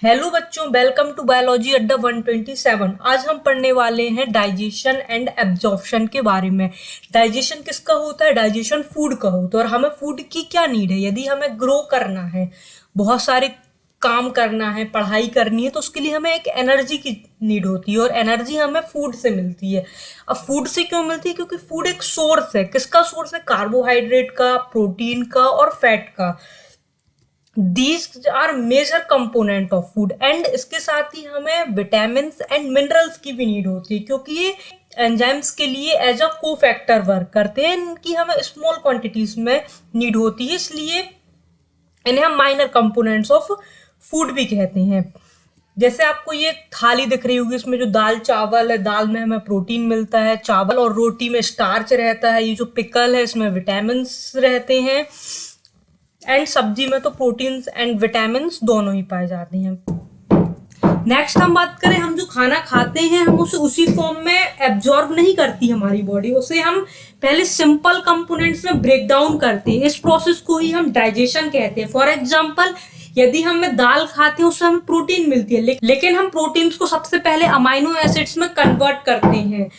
Hello बच्चों, welcome to biology अड्डा 127। आज हम पढ़ने वाले हैं डाइजेशन एंड एब्जॉर्प्शन के बारे में। डाइजेशन किसका होता है? डाइजेशन फूड का होता है। और हमें फूड की क्या नीड है? यदि हमें ग्रो करना है, बहुत सारे काम करना है, पढ़ाई करनी है, तो उसके लिए हमें एक एनर्जी की नीड होती है और एनर्जी हमें फूड से मिलती है। अब फूड से क्यों मिलती है? क्योंकि फूड एक सोर्स है। किसका सोर्स है? कार्बोहाइड्रेट का, प्रोटीन का और फैट का। These are major component of food. And इसके साथ ही हमें विटामिन एंड मिनरल्स की भी नीड होती है, क्योंकि ये एंजाइम्स के लिए एज अ को फैक्टर वर्क करते हैं। इनकी हमें स्मॉल क्वांटिटीज में नीड होती है, इसलिए इन्हें हम माइनर कंपोनेंट्स ऑफ फूड भी कहते हैं। जैसे आपको ये थाली दिख रही होगी, इसमें जो दाल चावल है, दाल में हमें प्रोटीन मिलता है, चावल और रोटी में स्टार्च रहता है, ये जो पिकल है इसमें विटामिन रहते हैं, एंड सब्जी में तो प्रोटीन्स एंड विटामिन दोनों ही पाए जाते हैं। नेक्स्ट हम बात करें, हम जो खाना खाते हैं हम उसे उसी फॉर्म में एब्जॉर्ब नहीं करती हमारी बॉडी, उसे हम पहले सिंपल कंपोनेंट्स में ब्रेक डाउन करते हैं। इस प्रोसेस को ही हम डाइजेशन कहते हैं। फॉर एग्जांपल, यदि हमें दाल खाते हैं उससे हमें प्रोटीन मिलती है, लेकिन हम प्रोटीन्स को सबसे पहले अमाइनो एसिड्स में कन्वर्ट करते हैं।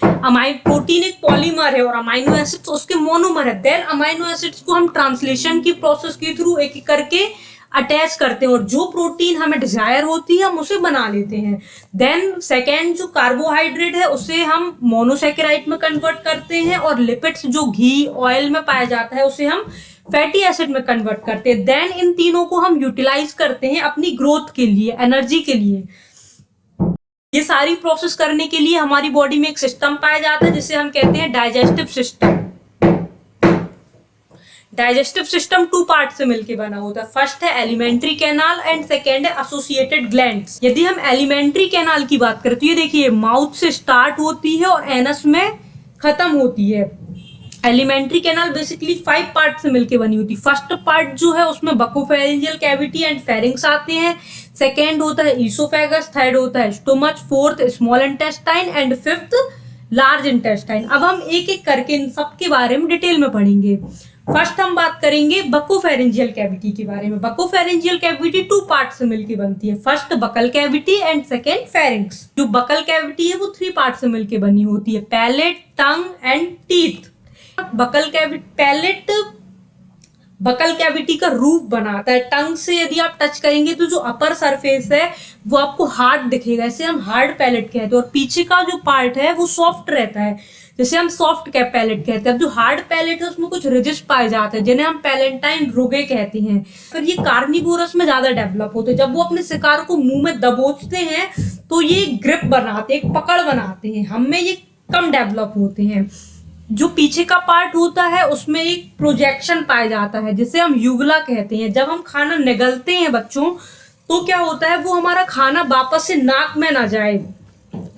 प्रोटीन एक पॉलीमर है और अमाइनो एसिड्स उसके मोनोमर है। देन अमाइनो एसिड्स को हम ट्रांसलेशन की प्रोसेस के थ्रू एक एक करके अटैच करते हैं और जो प्रोटीन हमें डिजायर होती है हम उसे बना लेते हैं। देन सेकेंड, जो कार्बोहाइड्रेट है उसे हम मोनोसैकेराइड में कन्वर्ट करते हैं और लिपिड्स जो घी ऑयल में पाया जाता है उसे हम फैटी एसिड में कन्वर्ट करते हैं। देन इन तीनों को हम यूटिलाइज करते हैं अपनी ग्रोथ के लिए, एनर्जी के लिए। ये सारी प्रोसेस करने के लिए हमारी बॉडी में एक सिस्टम पाया जाता है जिसे हम कहते हैं digestive system. Digestive system two part से मिलकर बना होता है। फर्स्ट है एलिमेंट्री कैनाल एंड सेकेंड है एसोसिएटेड ग्लैंड्स। यदि हम एलिमेंट्री कैनाल की बात करें तो ये देखिए, माउथ से स्टार्ट होती है और एनस में खत्म होती है। एलिमेंट्री कैनाल बेसिकली 5 पार्ट से मिलकर बनी होती है। फर्स्ट पार्ट जो है उसमें बकोफेरेंजियल कैविटी एंड फेरिंग्स आते हैं। सेकेंड होता है ईसोफेगस, थर्ड होता है stomach, fourth small intestine and fifth large intestine. अब हम एक एक करके इन सब के बारे में डिटेल में पढ़ेंगे। फर्स्ट हम बात करेंगे बकोफेरेंजियल कैविटी के बारे में। बकोफेरेंजियल कैविटी 2 पार्ट से मिलकर बनती है। First buccal cavity and second pharynx. जो बकल कैविटी है वो 3 पार्ट से मिलकर बनी होती है, palate, tongue and teeth. Buccal cavity का रूफ बनाता है। टंग से यदि आप टच करेंगे तो जो अपर सरफेस है वो आपको हार्ड दिखेगा, इसे हम हार्ड पैलेट कहते हैं। और पीछे का जो पार्ट है वो सॉफ्ट रहता है, जैसे हम सॉफ्ट कैप पैलेट कहते हैं। अब जो हार्ड पैलेट है उसमें कुछ रिजिड पाए जाते हैं जिन्हें हम पैलेंटाइन रुगे कहते हैं। फिर ये कार्निवोरस में ज्यादा डेवलप होते हैं। जब वो अपने शिकार को मुंह में दबोचते हैं तो ये ग्रिप बनाते हैं, एक पकड़ बनाते हैं। हम में ये कम डेवलप होते हैं। जो पीछे का पार्ट होता है उसमें एक प्रोजेक्शन पाया जाता है जिसे हम यूवुला कहते हैं। जब हम खाना निगलते हैं बच्चों तो क्या होता है, वो हमारा खाना वापस से नाक में ना जाए,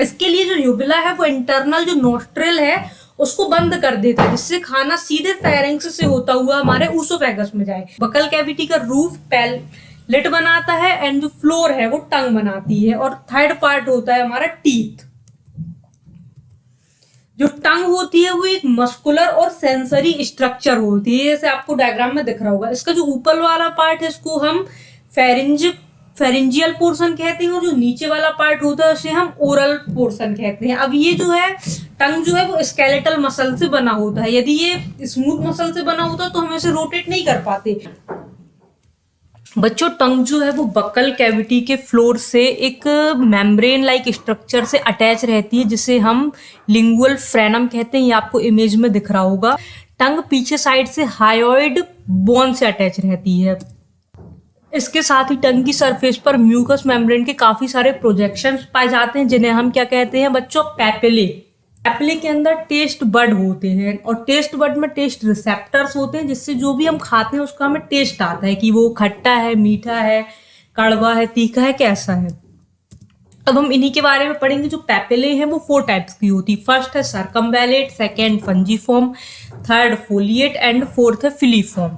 इसके लिए जो यूवुला है वो इंटरनल जो नोस्ट्रिल है उसको बंद कर देता है, जिससे खाना सीधे फेरिंग्स से होता हुआ हमारे ऊसोफेगस में जाए। बकल कैविटी का रूफ पैलेट बनाता है एंड जो फ्लोर है वो टंग बनाती है। और थर्ड पार्ट होता है हमारा टीथ। जो टंग होती है वो एक मस्कुलर और सेंसरी स्ट्रक्चर होती है, जैसे आपको डायग्राम में दिख रहा होगा। इसका जो ऊपर वाला पार्ट है इसको हम फेरिंजियल पोर्शन कहते हैं और जो नीचे वाला पार्ट होता है उसे हम ओरल पोर्शन कहते हैं। अब ये जो है टंग जो है वो स्केलेटल मसल से बना होता है। यदि ये स्मूथ मसल से बना होता तो हम इसे रोटेट नहीं कर पाते। बच्चों, टंग जो है वो बकल कैविटी के फ्लोर से एक मेम्ब्रेन लाइक स्ट्रक्चर से अटैच रहती है जिसे हम लिंगुअल फ्रेनम कहते हैं। ये आपको इमेज में दिख रहा होगा। टंग पीछे साइड से हायोइड बोन से अटैच रहती है। इसके साथ ही टंग की सरफेस पर म्यूकस मेम्ब्रेन के काफी सारे प्रोजेक्शंस पाए जाते हैं जिन्हें हम क्या कहते हैं बच्चों? पैपिले। पैपिले के अंदर टेस्ट बड होते हैं और टेस्ट बड में टेस्ट रिसेप्टर्स होते हैं, जिससे जो भी हम खाते हैं उसका हमें टेस्ट आता है कि वो खट्टा है, मीठा है, कड़वा है, तीखा है, कैसा है। अब हम इन्हीं के बारे में पढ़ेंगे। जो पैपिले हैं वो 4 टाइप्स की होती है। फर्स्ट है circumvallate, second fungiform, third foliate and fourth है फिलीफॉर्म।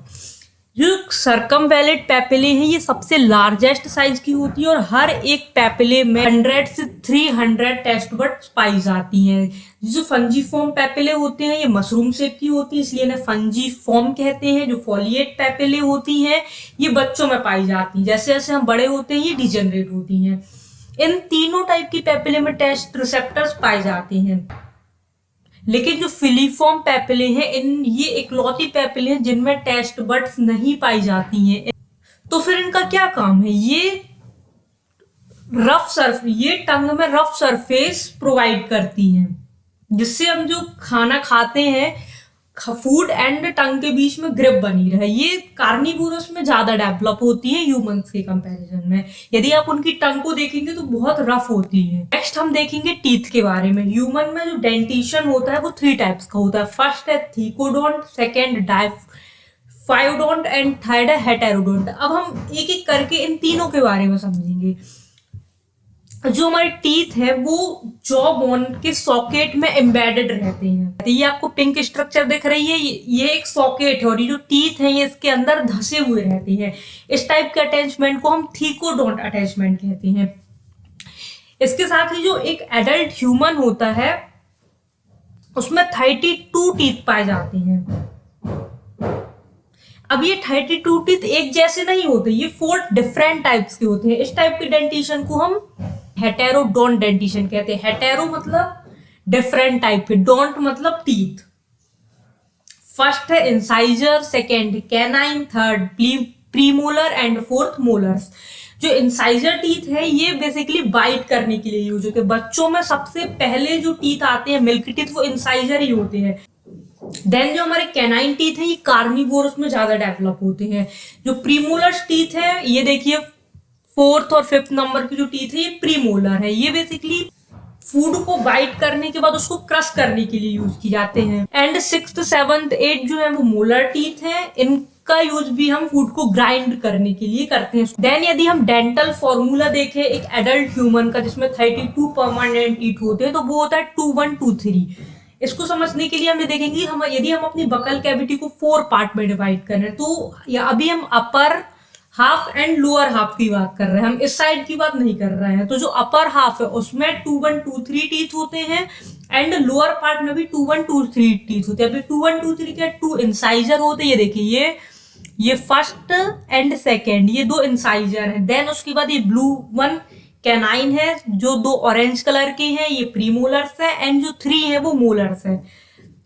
जो सरकमवैलेट पैपिले हैं ये सबसे लार्जेस्ट साइज की होती है और हर एक पैपिले में 100 से 300 टेस्ट बड्स पाई जाती हैं। जो फंजीफॉर्म पैपिले होते हैं ये मशरूम शेप की होती है, इसलिए इन्हें फंजीफॉर्म कहते हैं। जो फॉलिएट पैपिले होती हैं ये बच्चों में पाई जाती हैं, जैसे जैसे हम बड़े होते हैं ये डिजेनरेट होती हैं। इन तीनों टाइप की पैपिले में टेस्ट रिसेप्टर्स पाए जाते हैं, लेकिन जो फिलीफॉर्म पैपिले हैं ये इकलौती पैपिले हैं जिनमें टेस्ट बड्स नहीं पाई जाती हैं। तो फिर इनका क्या काम है? ये टंग में रफ सरफेस प्रोवाइड करती हैं, जिससे हम जो खाना खाते हैं फूड एंड टंग के बीच में ग्रिप बनी रहे। ये कार्निवोरस में ज्यादा डेवलप होती है ह्यूमंस के कंपैरिजन में। यदि आप उनकी टंग को देखेंगे तो बहुत रफ होती है। नेक्स्ट हम देखेंगे टीथ के बारे में। ह्यूमन में जो डेंटिशन होता है वो 3 टाइप्स का होता है। फर्स्ट है थीकोडोंट, सेकेंड डायफायोडोंट एंड थर्ड है हेटेरोडोंट। अब हम एक एक करके इन तीनों के बारे में समझेंगे। जो हमारे टीथ है वो जॉ बोन के सॉकेट में एम्बेडेड रहते हैं। ये आपको पिंक स्ट्रक्चर दिख रही है, ये एक सॉकेट है और ये जो टीथ है ये इसके अंदर धसे हुए रहते हैं। इस टाइप के अटैचमेंट को हम थीकोडोंट अटैचमेंट कहते हैं। इसके साथ ही जो एक एडल्ट ह्यूमन होता है उसमें 32 टीथ पाए जाते हैं। अब ये 32 टीथ एक जैसे नहीं होते, ये 4 डिफरेंट टाइप्स के होते हैं। इस टाइप के डेंटिशन को हम हेटेरोडोंट डेंटिशन कहते हैं। हेटेरो मतलब डिफरेंट टाइप के, डोंट मतलब टीथ। फर्स्ट है incisor, second canine, third premolar and fourth molars. जो इंसाइजर टीथ है ये बेसिकली बाइट करने के लिए यूज होते हैं। बच्चों में सबसे पहले जो टीथ आते हैं मिल्क टीथ वो इंसाइजर ही होते हैं। देन जो हमारे कैनाइन टीथ है ये कार्निवोरस में ज्यादा डेवलप होते हैं। जो प्रीमोलर टीथ है ये देखिए 4th और 5th नंबर की जो टीथ है ये प्रीमोलर है। ये बेसिकली फूड को बाइट करने के बाद उसको क्रश करने के लिए यूज की जाते हैं। एंड 6th 7th 8th जो है वो मोलर टीथ है। इनका यूज भी हम फूड को ग्राइंड करने के लिए करते हैं। देन यदि हम डेंटल फॉर्मूला देखें एक एडल्ट ह्यूमन का जिसमें 32 परमानेंट टीथ होते हैं तो वो होता है 2 1 2 3। इसको समझने के लिए हम देखेंगे यदि हम अपनी बकल कैविटी को 4 पार्ट में डिवाइड करें तो अभी हम upper half and lower half की बात कर रहे हैं, हम इस साइड की बात नहीं कर रहे हैं। तो जो अपर हाफ है उसमें 2 1 2 3 टीथ होते हैं एंड लोअर पार्ट में भी 2 1 2 3 टीथ होते हैं। अभी 2 1 2 3 के 2 इंसाइजर होते हैं। ये देखिए ये फर्स्ट एंड सेकेंड ये 2 इंसाइजर हैं। देन उसके बाद ये ब्लू 1 कैनाइन है, जो 2 ऑरेंज कलर के हैं ये प्रीमोलर्स है एंड जो 3 है वो मोलर्स है।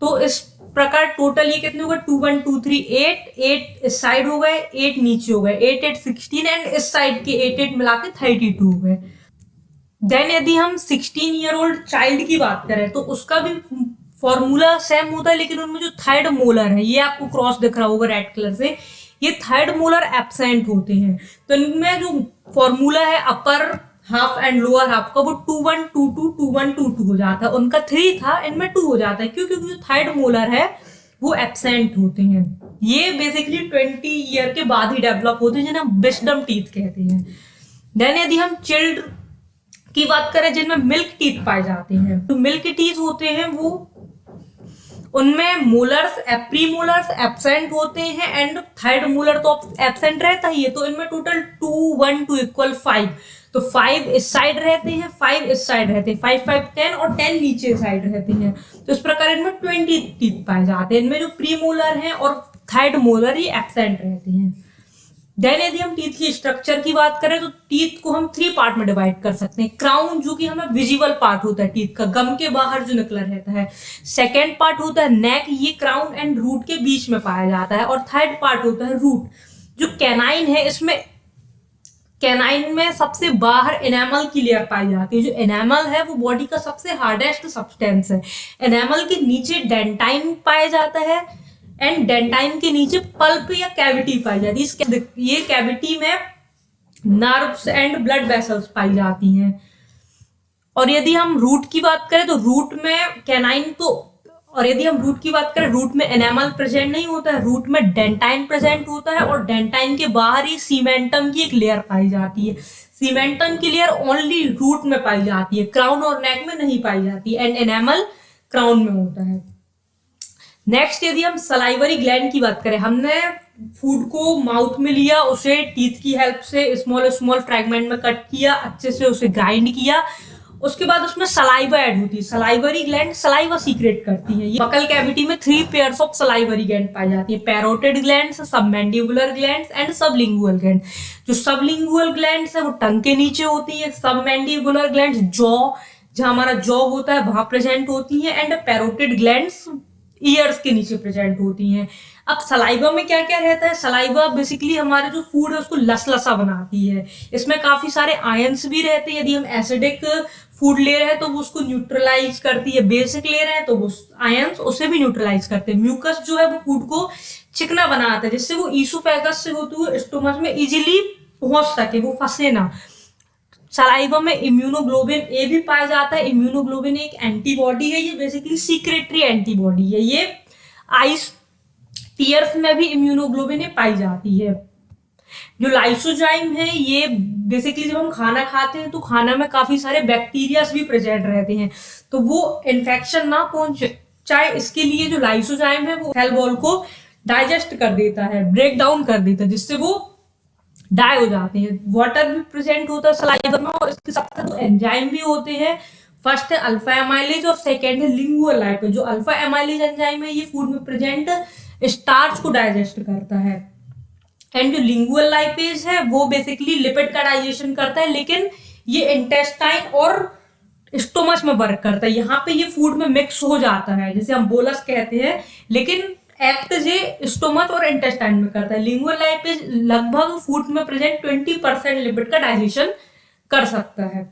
तो इस प्रकार टोटल ये कितने हो गए 2 1 2 3 8 इस साइड हो गए, 8 नीचे हो गए, 8 8 16 एंड इस साइड के 8 8 मिला के 32 हो गए। देन यदि हम 16 ईयर ओल्ड चाइल्ड की बात करें तो उसका भी फॉर्मूला सेम होता है, लेकिन उनमें जो थर्ड मोलर है ये आपको क्रॉस दिख रहा होगा रेड कलर से, ये थर्ड मोलर एब्सेंट होते हैं। तो इनमें जो फॉर्मूला है upper half and lower half का वो 2 1 2 2 2 1 2 2 हो जाता है। उनका 3 था, इनमें 2 हो जाता है क्योंकि जो थर्ड मोलर है वो एब्सेंट होते हैं। ये बेसिकली 20 ईयर के बाद ही डेवलप होते हैं जिन्हें विजडम टीथ कहते हैं। देन यदि हम चिल्ड की बात करें जिनमें मिल्क टीथ पाए जाते हैं तो मिल्क टीथ होते हैं वो उनमें मोलर्स प्रीमोलर्स एब्सेंट होते हैं एंड थर्ड मोलर तो एब्सेंट रहता ही है। तो इनमें टोटल 2 1 2 = 5। तो 5 इस साइड रहते हैं, 5 इस साइड रहते हैं, 5 5 10 और 10 नीचे साइड रहते हैं। तो इस प्रकार इनमें 20 टीथ पाए जाते हैं। इनमें जो प्रीमोलर है और थर्ड मोलर ये एब्सेंट रहते हैं। देन यदि हम टीथ की स्ट्रक्चर की बात करें तो टीथ को हम 3 पार्ट में डिवाइड कर सकते हैं। क्राउन जो कि हमें विजिबल पार्ट होता है टीथ का, गम के बाहर जो निकला रहता है। सेकेंड पार्ट होता है नेक, ये क्राउन एंड रूट के बीच में पाया जाता है। और थर्ड पार्ट होता है रूट। जो कैनाइन है इसमें कैनाइन में सबसे बाहर एनामल की लेयर पाई जाती है। जो एनामल है वो बॉडी का सबसे हार्डेस्ट सब्सटेंस है। एनामल के नीचे डेंटाइन पाया जाता है एंड डेंटाइन के नीचे पल्प या कैविटी पाई जाती है। ये कैविटी में नर्व्स एंड ब्लड वेसल्स पाई जाती हैं। और यदि हम रूट की बात करें तो रूट में कैनाइन तो और यदि हम रूट की बात करें रूट में एनामल प्रेजेंट नहीं होता है, रूट में डेंटाइन प्रेजेंट होता है और डेंटाइन के बाहर ही सीमेंटम की एक लेयर पाई जाती है। सीमेंटम की लेयर ओनली रूट में पाई जाती है, क्राउन और नेक में नहीं पाई जाती एंड एनामल क्राउन में होता है। नेक्स्ट यदि हम सलाइवरी ग्लैंड की बात करें, हमने फूड को माउथ में लिया, उसे टीथ की हेल्प से स्मॉल स्मॉल फ्रैगमेंट में कट किया, अच्छे से उसे ग्राइंड किया। उसके बाद उसमें सलाइवा ऐड होती है। सलाइवरी ग्लैंड सलाइवा सीक्रेट करती है। ये बकल कैविटी में 3 पेयर्स ऑफ सलाइवरी ग्लैंड पाई जाती है, parotid gland, submandibular gland and sublingual gland. जो सबलिंगुअल ग्लैंड है वो टंग के नीचे होती है, सबमैंडिबुलर ग्लैंड जॉ, जहां हमारा जॉ होता है वहां प्रेजेंट होती है, एंड पैरोटिड ग्लैंड्स ईयर्स के नीचे प्रेजेंट होती हैं। अब सलाइवा में क्या क्या रहता है? सलाइवा बेसिकली हमारे जो फूड है उसको लसलसा बनाती है। इसमें काफी सारे आयंस भी रहते हैं। यदि हम एसिडिक फूड ले रहे हैं तो वो उसको न्यूट्रलाइज करती है, बेसिक ले रहे हैं तो वो आयंस उसे भी न्यूट्रलाइज करते हैं। म्यूकस जो है वो फूड को चिकना बनाता है, जिससे वो ईसोफेगस से होते हुए स्टोमच में इजीली पहुंच सके, वो फंसे ना। सलाइवा में इम्यूनोग्लोबिन ए भी पाया जाता है। इम्यूनोग्लोबिन एक एंटीबॉडी है, ये बेसिकली सीक्रेटरी एंटीबॉडी है। ये आइस टीयर्स में भी इम्यूनोग्लोबिन ए पाई जाती है। जो लाइसोजाइम है ये बेसिकली जब हम खाना खाते हैं तो खाना में काफी सारे बैक्टीरियाज भी प्रेजेंट रहते हैं, तो वो इन्फेक्शन ना पहुंचाए इसके लिए जो लाइसोजाइम है वो सेल वॉल को डाइजेस्ट कर देता है, ब्रेक डाउन कर देता है, जिससे वो डाई हो जाते हैं। वाटर भी प्रेजेंट होता है सलाइवा में, और इसके साथ साथ एंजाइम भी होते हैं। फर्स्ट है अल्फा एमाइलेज और सेकेंड है लिंगुअल लाइपेज। जो अल्फा एमाइलेज एंजाइम है ये फूड में प्रेजेंट स्टार्च को डाइजेस्ट करता है, एंड जो लिंगुअल लाइपेज है वो बेसिकली लिपिड का डाइजेशन करता है, लेकिन ये इंटेस्टाइन और स्टोमच में वर्क करता है। यहाँ पे ये फूड में मिक्स हो जाता है, जैसे हम बोलस कहते हैं, लेकिन एक्ट जे स्टोमच और इंटेस्टाइन में करता है। लिंगुअल लाइपेज लगभग फूड में प्रेजेंट 20% लिपिड का डाइजेशन कर सकता है।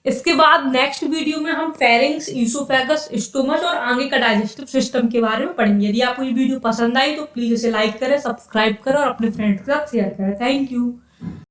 इसके बाद नेक्स्ट वीडियो में हम फेरिंग्स, ईसोफेगस, स्टोमच और आगे का डाइजेस्टिव सिस्टम के बारे में पढ़ेंगे। यदि आपको ये वीडियो पसंद आई तो प्लीज इसे लाइक करें, सब्सक्राइब करें और अपने फ्रेंड्स के साथ शेयर करें। Thank you.